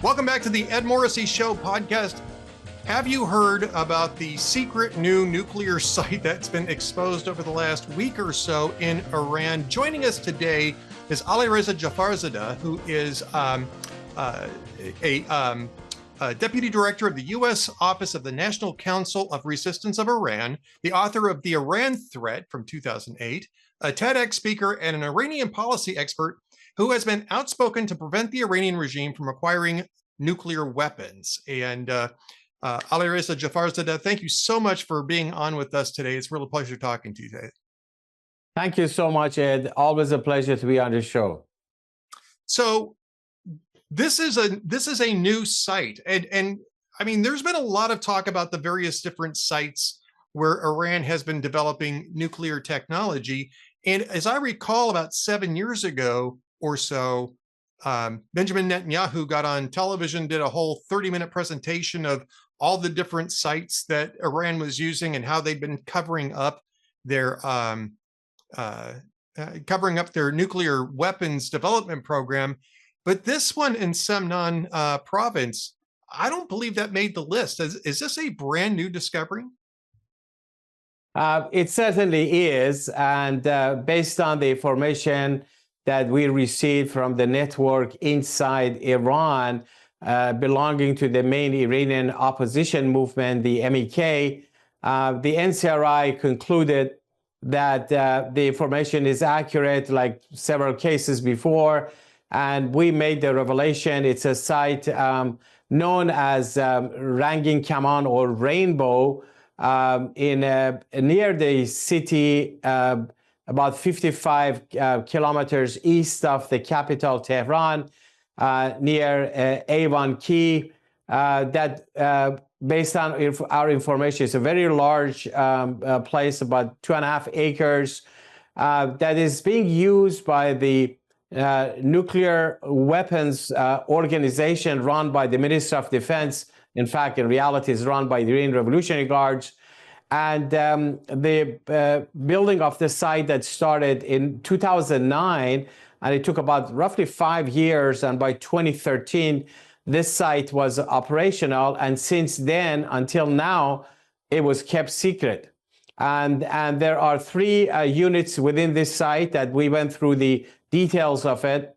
Welcome back to the Ed Morrissey Show podcast. Have you heard about the secret new nuclear site that's been exposed over the last week or so in Iran? Joining us today is Alireza Jafarzadeh, who is a deputy director of the U.S. Office of the National Council of Resistance of Iran, the author of The Iran Threat from 2008, a TEDx speaker, and an Iranian policy expert who has been outspoken to prevent the Iranian regime from acquiring nuclear weapons. And Alireza Jafarzadeh, thank you so much for being on with us today. It's a real pleasure talking to you today. Thank you so much, Ed. Always a pleasure to be on the show. So this is a new site, and I mean, there's been a lot of talk about the various different sites where Iran has been developing nuclear technology. And as I recall, about 7 years ago or so, Benjamin Netanyahu got on television, did a whole 30-minute presentation of all the different sites that Iran was using and how they'd been covering up their nuclear weapons development program. But this one in Samnan province, I don't believe that made the list. Is this a brand new discovery? It certainly is. And based on the information that we received from the network inside Iran, belonging to the main Iranian opposition movement, the MEK, the NCRI concluded that the information is accurate, like several cases before, and we made the revelation. It's a site known as Rangin Kaman or Rainbow near the city, about 55 kilometers east of the capital, Tehran, near Avon Key. That, based on our information, is a very large place, about 2.5 acres, that is being used by the nuclear weapons organization run by the Ministry of Defense. In fact, in reality, is run by the Iranian Revolutionary Guards. And the building of the site that started in 2009, and it took about roughly 5 years, and by 2013, this site was operational. And since then until now, it was kept secret. And there are 3 units within this site that we went through the details of it.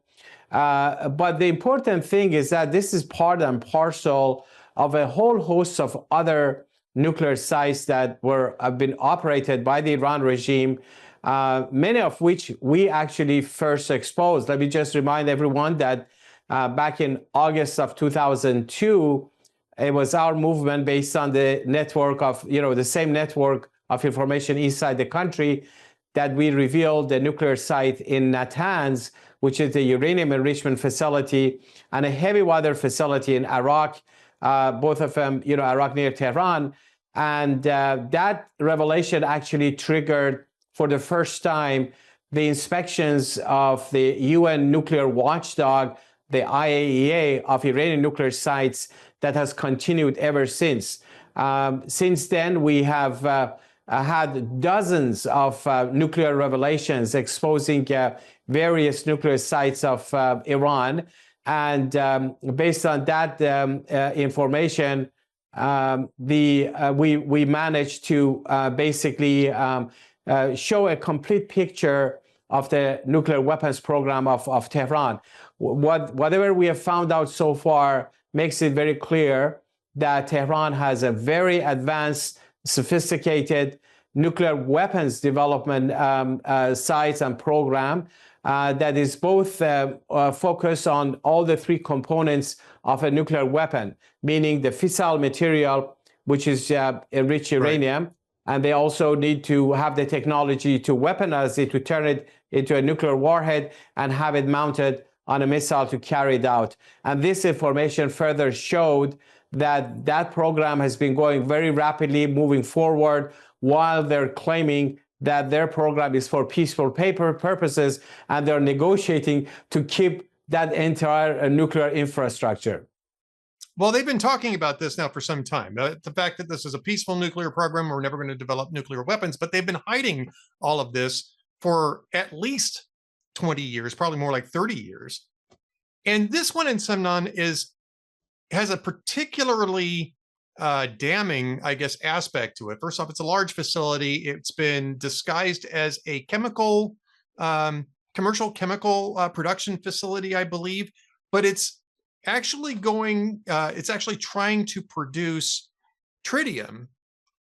But the important thing is that this is part and parcel of a whole host of other nuclear sites that have been operated by the Iran regime, many of which we actually first exposed. Let me just remind everyone that back in August of 2002, it was our movement based on the network of, the same network of information inside the country, that we revealed the nuclear site in Natanz, which is the uranium enrichment facility, and a heavy water facility in Iraq, both of them, Iraq near Tehran. And that revelation actually triggered, for the first time, the inspections of the UN nuclear watchdog, the IAEA, of Iranian nuclear sites, that has continued ever since. Since then, we have had dozens of nuclear revelations exposing various nuclear sites of Iran. And based on that information, we managed to basically show a complete picture of the nuclear weapons program of Tehran. Whatever we have found out so far makes it very clear that Tehran has a very advanced, sophisticated nuclear weapons development sites and program that is both focused on all the 3 components of a nuclear weapon, meaning the fissile material, which is enriched uranium, right. And they also need to have the technology to weaponize it, to turn it into a nuclear warhead and have it mounted on a missile to carry it out. And this information further showed that that program has been going very rapidly, moving forward, while they're claiming that their program is for peaceful purposes, and they're negotiating to keep that entire nuclear infrastructure. Well, they've been talking about this now for some time. The fact that this is a peaceful nuclear program, we're never going to develop nuclear weapons, but they've been hiding all of this for at least 20 years, probably more like 30 years. And this one in Samnan is has a particularly damning, I guess, aspect to it. First off, it's a large facility. It's been disguised as a chemical, commercial chemical production facility, I believe, but it's actually trying to produce tritium.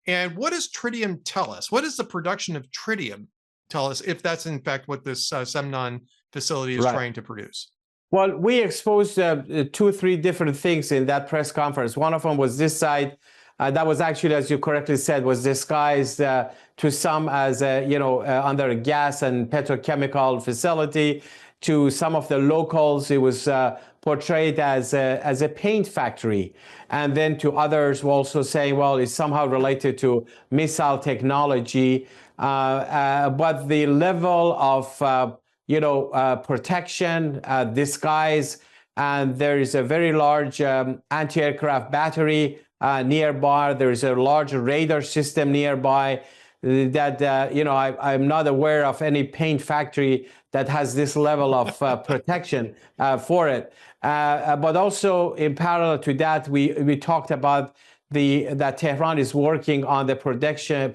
And what does tritium tell us? What does the production of tritium tell us, if that's in fact what this Samnan facility is trying to produce? Well, we exposed 2 or 3 different things in that press conference. One of them was this site that was actually, as you correctly said, was disguised to some as under a gas and petrochemical facility. To some of the locals, it was portrayed as a paint factory, and then to others were also saying, well, it's somehow related to missile technology. But the level of protection, disguise, and there is a very large anti-aircraft battery nearby. There is a large radar system nearby that, I'm not aware of any paint factory that has this level of protection for it. But also in parallel to that, we talked about that Tehran is working on the production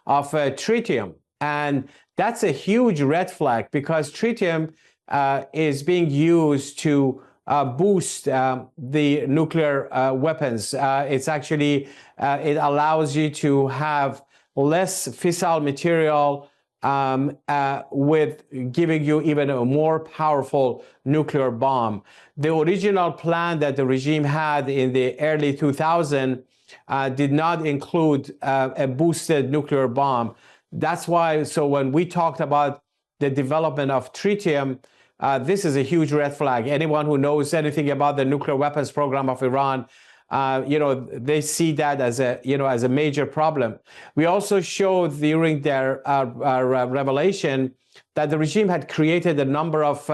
of tritium. And that's a huge red flag, because tritium is being used to boost the nuclear weapons. It's actually, it allows you to have less fissile material with giving you even a more powerful nuclear bomb. The original plan that the regime had in the early 2000s did not include a boosted nuclear bomb. That's why, so when we talked about the development of tritium, this is a huge red flag. Anyone who knows anything about the nuclear weapons program of Iran, they see that as a major problem. We also showed during their revelation that the regime had created a number of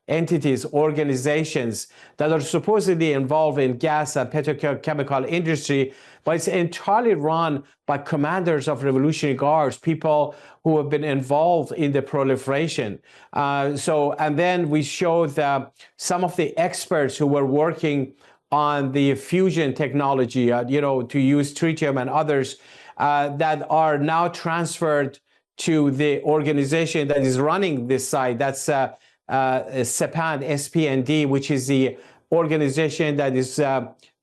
entities, organizations that are supposedly involved in gas and petrochemical industry, but it's entirely run by commanders of Revolutionary Guards, people who have been involved in the proliferation. And then we showed some of the experts who were working on the fusion technology, to use tritium and others that are now transferred to the organization that is running this site. That's SEPAND, SPND, which is the organization that is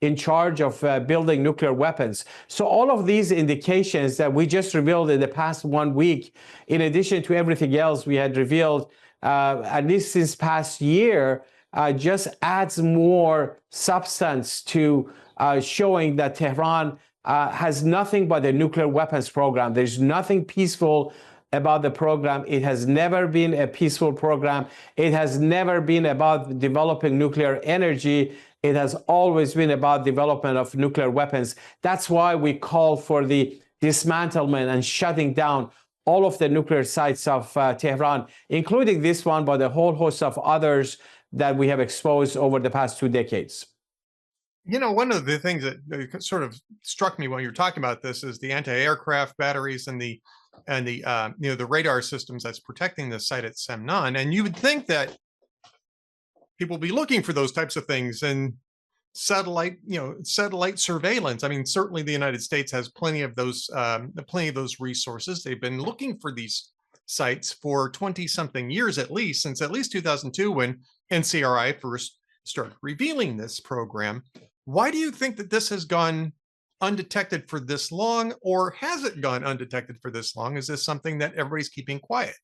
in charge of building nuclear weapons. So all of these indications that we just revealed in the past 1 week, in addition to everything else we had revealed, at least since past year, just adds more substance to showing that Tehran has nothing but a nuclear weapons program. There's nothing peaceful about the program. It has never been a peaceful program. It has never been about developing nuclear energy. It has always been about development of nuclear weapons. That's why we call for the dismantlement and shutting down all of the nuclear sites of Tehran, including this one, but a whole host of others that we have exposed over the past 2 decades. One of the things that sort of struck me when you were talking about this is the anti-aircraft batteries and the radar systems that's protecting the site at Samnan. And you would think that people will be looking for those types of things and satellite surveillance. I mean, certainly the United States has plenty of those resources. They've been looking for these sites for 20-something years, at least since at least 2002, when NCRI first started revealing this program. Why do you think that this has gone undetected for this long, or has it gone undetected for this long? Is this something that everybody's keeping quiet?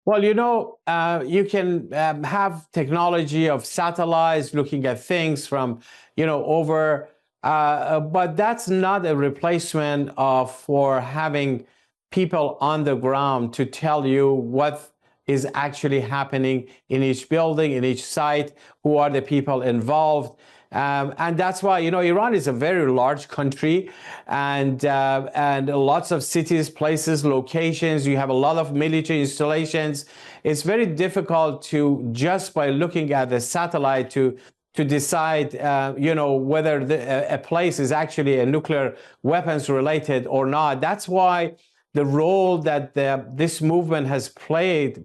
Well, you can have technology of satellites looking at things from, over, but that's not a replacement for having people on the ground to tell you what is actually happening in each building, in each site, who are the people involved. And that's why, Iran is a very large country, and lots of cities, places, locations. You have a lot of military installations. It's very difficult to, just by looking at the satellite, to decide, whether a place is actually a nuclear weapons related or not. That's why the role that this movement has played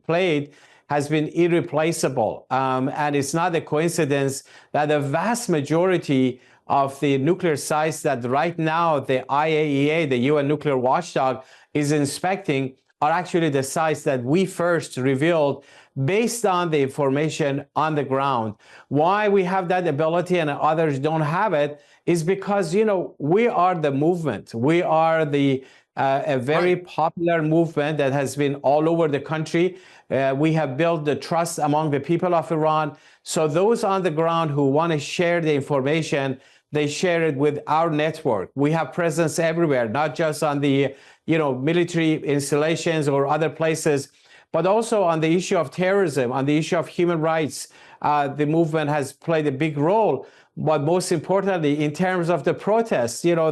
has been irreplaceable. And it's not a coincidence that the vast majority of the nuclear sites that right now the IAEA, the UN nuclear watchdog, is inspecting are actually the sites that we first revealed based on the information on the ground. Why we have that ability and others don't have it is because, you know, we are the movement. We are a very popular movement that has been all over the country. We have built the trust among the people of Iran. So those on the ground who want to share the information, they share it with our network. We have presence everywhere, not just on the, you know, military installations or other places, but also on the issue of terrorism, on the issue of human rights. The movement has played a big role. But most importantly, in terms of the protests, you know,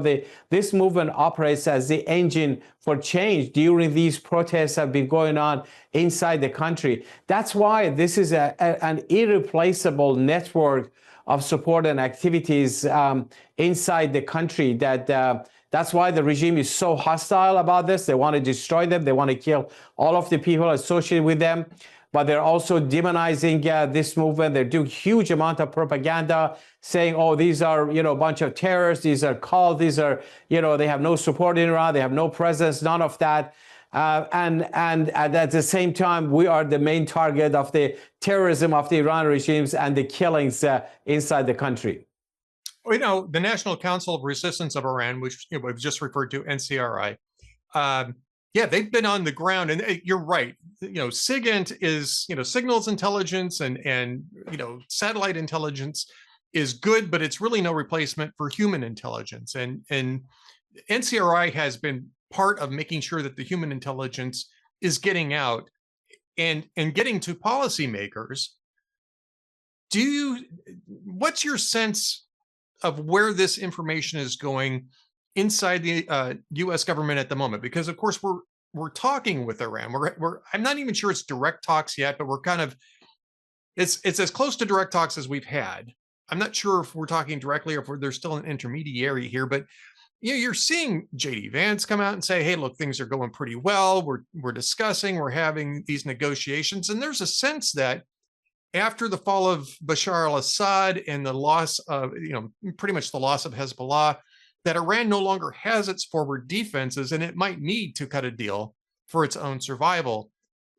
this movement operates as the engine for change during these protests have been going on inside the country. That's why this is an irreplaceable network of support and activities inside the country. That's why the regime is so hostile about this. They want to destroy them. They want to kill all of the people associated with them. But they're also demonizing this movement. They're doing huge amount of propaganda, saying, oh, these are, you know, a bunch of terrorists. These are cults. These are, you know, they have no support in Iran. They have no presence, none of that. And at the same time, we are the main target of the terrorism of the Iran regimes and the killings inside the country. You know, the National Council of Resistance of Iran, which, you know, we've just referred to, NCRI, yeah, they've been on the ground, and you're right. You know, SIGINT is, you know, signals intelligence and you know, satellite intelligence is good, but it's really no replacement for human intelligence. And NCRI has been part of making sure that the human intelligence is getting out and getting to policymakers. What's your sense of where this information is going inside the U.S. government at the moment? Because of course we're talking with Iran. I'm not even sure it's direct talks yet, but we're kind of, it's as close to direct talks as we've had. I'm not sure if we're talking directly or if there's still an intermediary here, but you know, you're seeing J.D. Vance come out and say, hey, look, things are going pretty well. We're discussing, we're having these negotiations. And there's a sense that after the fall of Bashar al-Assad and the loss of, you know, pretty much the loss of Hezbollah, that Iran no longer has its forward defenses and it might need to cut a deal for its own survival.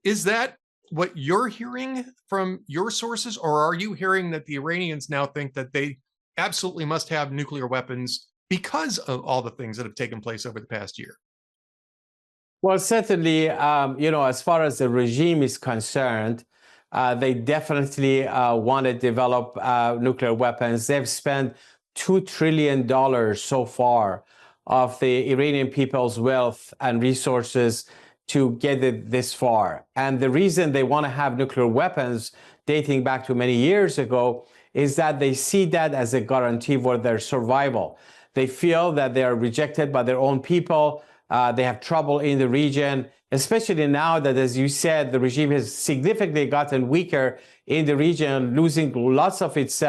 Is that what you're hearing from your sources, or are you hearing that the Iranians now think that they absolutely must have nuclear weapons because of all the things that have taken place over the past year? Well, certainly, you know, as far as the regime is concerned, they definitely want to develop nuclear weapons. They've spent $2 trillion so far of the Iranian people's wealth and resources to get it this far. And the reason they want to have nuclear weapons dating back to many years ago is that they see that as a guarantee for their survival. They feel that they are rejected by their own people. They have trouble in the region, especially now that, as you said, the regime has significantly gotten weaker in the region, losing lots of its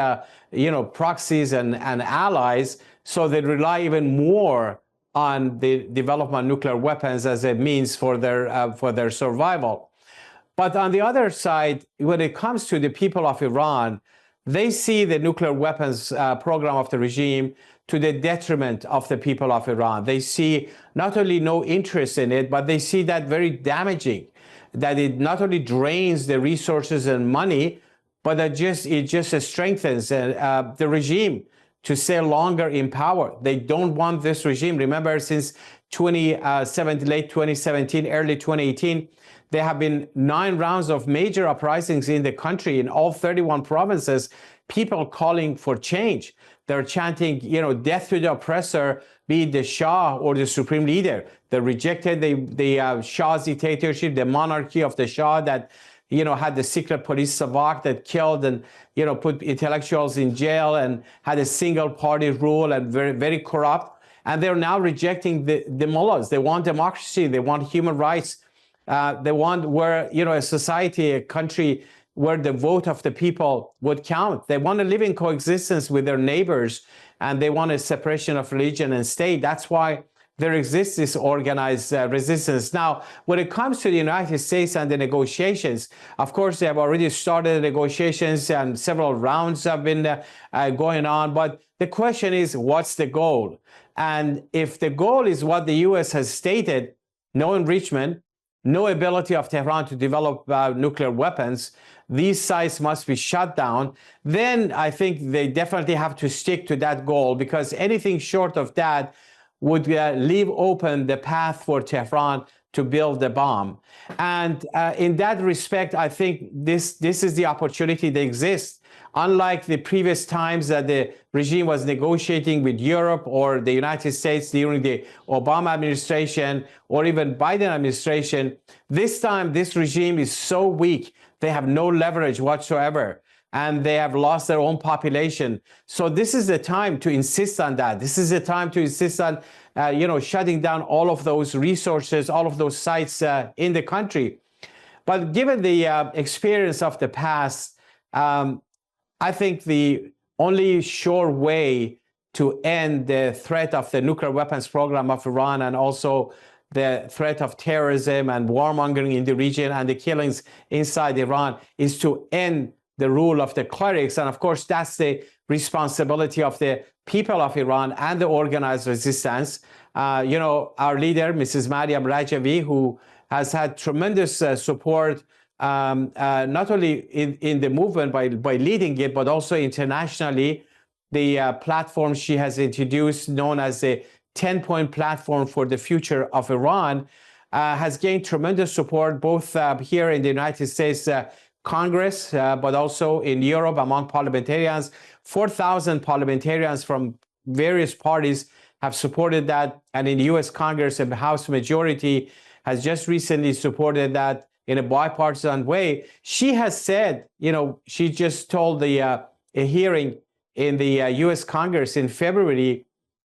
you know, proxies and allies. So they rely even more on the development of nuclear weapons as a means for their survival. But on the other side, when it comes to the people of Iran, they see the nuclear weapons program of the regime to the detriment of the people of Iran. They see not only no interest in it, but they see that very damaging, that it not only drains the resources and money, but that it just strengthens the regime to stay longer in power. They don't want this regime. Remember, since late 2017, early 2018, there have been 9 rounds of major uprisings in the country in all 31 provinces, people calling for change. They're chanting, you know, death to the oppressor, be it the Shah or the supreme leader. They rejected the Shah's dictatorship, the monarchy of the Shah that, you know, had the secret police savak that killed and, you know, put intellectuals in jail and had a single party rule and very, very corrupt. And they're now rejecting the mullahs. They want democracy. They want human rights. They want where, you know, a society, a country where the vote of the people would count. They want to live in coexistence with their neighbors, and they want a separation of religion and state. That's why there exists this organized resistance. Now, when it comes to the United States and the negotiations, of course, they have already started negotiations and several rounds have been going on. But the question is, what's the goal? And if the goal is what the U.S. has stated, no enrichment, no ability of Tehran to develop nuclear weapons, these sites must be shut down, then I think they definitely have to stick to that goal, because anything short of that would leave open the path for Tehran to build the bomb. And in that respect, I think this is the opportunity that exists. Unlike the previous times that the regime was negotiating with Europe or the United States during the Obama administration or even Biden administration, this time this regime is so weak, they have no leverage whatsoever, and they have lost their own population. So this is the time to insist on that. This is the time to insist on, shutting down all of those resources, all of those sites in the country. But given the experience of the past, I think the only sure way to end the threat of the nuclear weapons program of Iran, and also the threat of terrorism and warmongering in the region and the killings inside Iran, is to end the rule of the clerics. And of course, that's the responsibility of the people of Iran and the organized resistance. Our leader, Mrs. Mariam Rajavi, who has had tremendous support, not only in the movement by leading it, but also internationally. The platform she has introduced, known as the 10-point platform for the future of Iran, has gained tremendous support both here in the United States Congress, but also in Europe among parliamentarians. 4,000 parliamentarians from various parties have supported that, and in the U.S. Congress, the House majority has just recently supported that in a bipartisan way. She has said, she just told a hearing in the U.S. Congress in February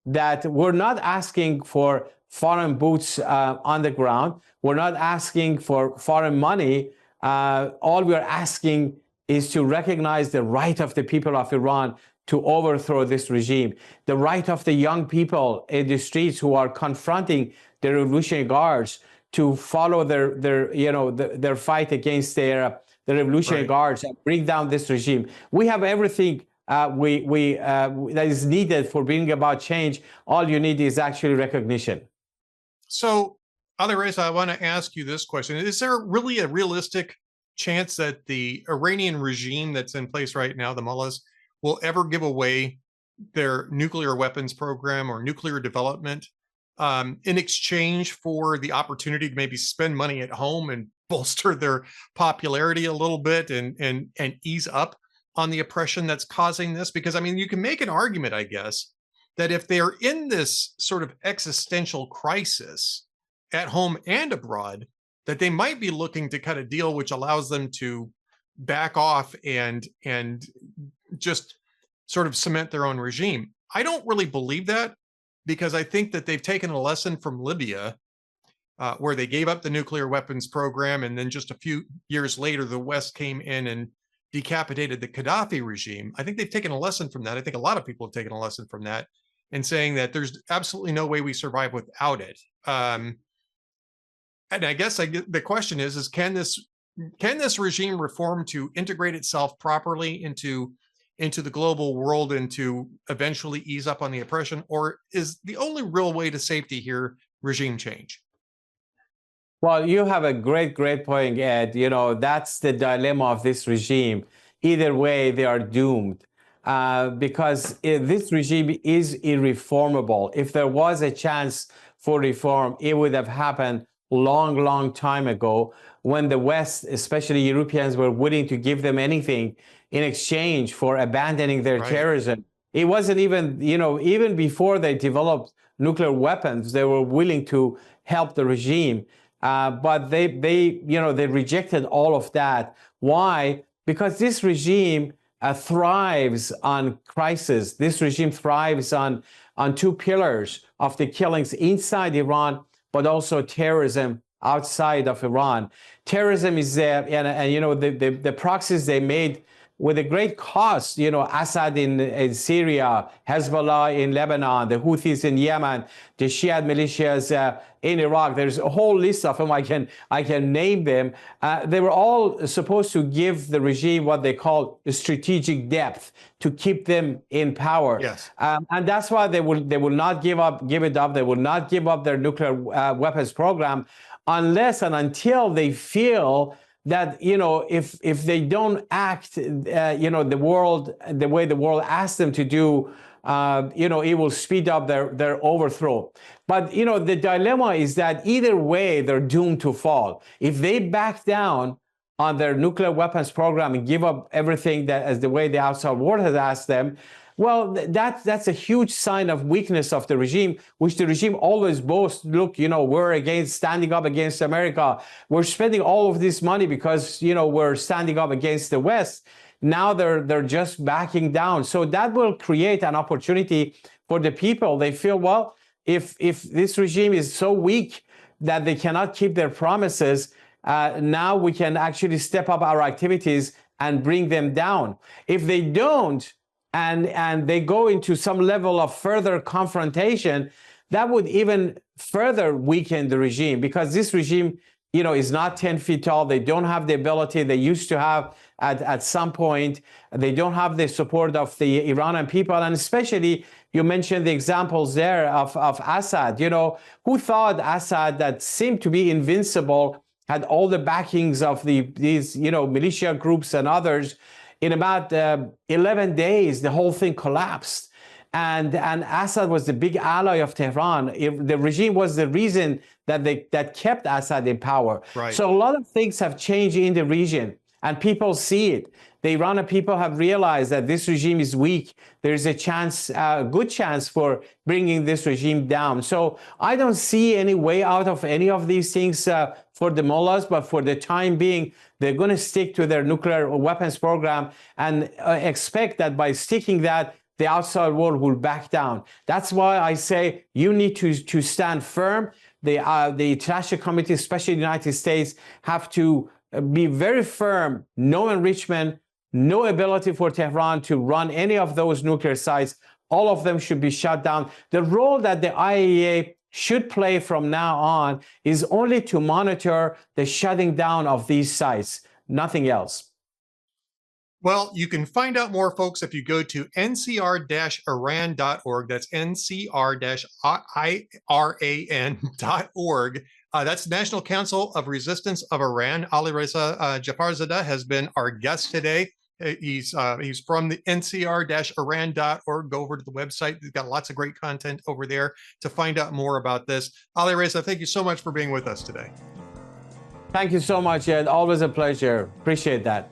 that we're not asking for foreign boots on the ground. We're not asking for foreign money. All we're asking is to recognize the right of the people of Iran to overthrow this regime, the right of the young people in the streets who are confronting the Revolutionary Guards to follow their fight against the Revolutionary Guards and bring down this regime. We have everything that is needed for bringing about change. All you need is actually recognition. So, Alireza, I want to ask you this question. Is there really a realistic chance that the Iranian regime that's in place right now, the mullahs, will ever give away their nuclear weapons program or nuclear development in exchange for the opportunity to maybe spend money at home and bolster their popularity a little bit and ease up on the oppression that's causing this? Because, I mean, you can make an argument, I guess, that if they're in this sort of existential crisis at home and abroad, that they might be looking to cut a deal which allows them to back off and just sort of cement their own regime. I don't really believe that, because I think that they've taken a lesson from Libya, where they gave up the nuclear weapons program, and then just a few years later, the West came in and decapitated the Gaddafi regime. I think they've taken a lesson from that. I think a lot of people have taken a lesson from that, and saying that there's absolutely no way we survive without it. And I guess the question is can this regime reform to integrate itself properly into the global world and to eventually ease up on the oppression, or is the only real way to safety here regime change? Well, you have a great point, Ed. That's the dilemma of this regime. Either way, they are doomed, because this regime is irreformable. If there was a chance for reform, it would have happened long time ago, when the West, especially Europeans, were willing to give them anything in exchange for abandoning their terrorism. It wasn't even, even before they developed nuclear weapons, they were willing to help the regime. But they rejected all of that. Why? Because this regime thrives on crisis. This regime thrives on two pillars of the killings inside Iran, but also terrorism outside of Iran. Terrorism is there, and the proxies they made with a great cost, Assad in Syria, Hezbollah in Lebanon, the Houthis in Yemen, the Shia militias in Iraq. There's a whole list of them. I can name them. They were all supposed to give the regime what they call strategic depth to keep them in power. Yes. And that's why they will not give it up. They will not give up their nuclear weapons program unless and until they feel that, if they don't act, the way the world asks them to do, it will speed up their overthrow. But, the dilemma is that either way, they're doomed to fall. If they back down on their nuclear weapons program and give up everything that as the way the outside world has asked them, well, that's a huge sign of weakness of the regime, which the regime always boasts. Look, we're standing up against America. We're spending all of this money because, we're standing up against the West. Now they're just backing down. So that will create an opportunity for the people. They feel, well, if this regime is so weak that they cannot keep their promises, now we can actually step up our activities and bring them down. If they don't, and they go into some level of further confrontation, that would even further weaken the regime, because this regime, is not 10 feet tall. They don't have the ability they used to have at some point. They don't have the support of the Iranian people. And especially, you mentioned the examples there of Assad. Who thought Assad, that seemed to be invincible, had all the backings of these militia groups and others? In about 11 days, the whole thing collapsed. And Assad was the big ally of Tehran. The regime was the reason that kept Assad in power. Right. So a lot of things have changed in the region, and people see it. The Iranian people have realized that this regime is weak. There's a good chance for bringing this regime down. So I don't see any way out of any of these things for the mullahs, but for the time being, they're going to stick to their nuclear weapons program and expect that by sticking that, the outside world will back down. That's why I say you need to stand firm. The International Committee, especially the United States, have to be very firm. No enrichment, no ability for Tehran to run any of those nuclear sites. All of them should be shut down. The role that the IAEA should play from now on is only to monitor the shutting down of these sites, nothing else. Well, you can find out more, folks, if you go to ncr-iran.org. That's ncr-iran.org. That's National Council of Resistance of Iran. Alireza Jafarzadeh has been our guest today. He's from the ncr-iran.org. Go over to the website. We've got lots of great content over there to find out more about this. Alireza, thank you so much for being with us today. Thank you so much, Ed. Always a pleasure. Appreciate that.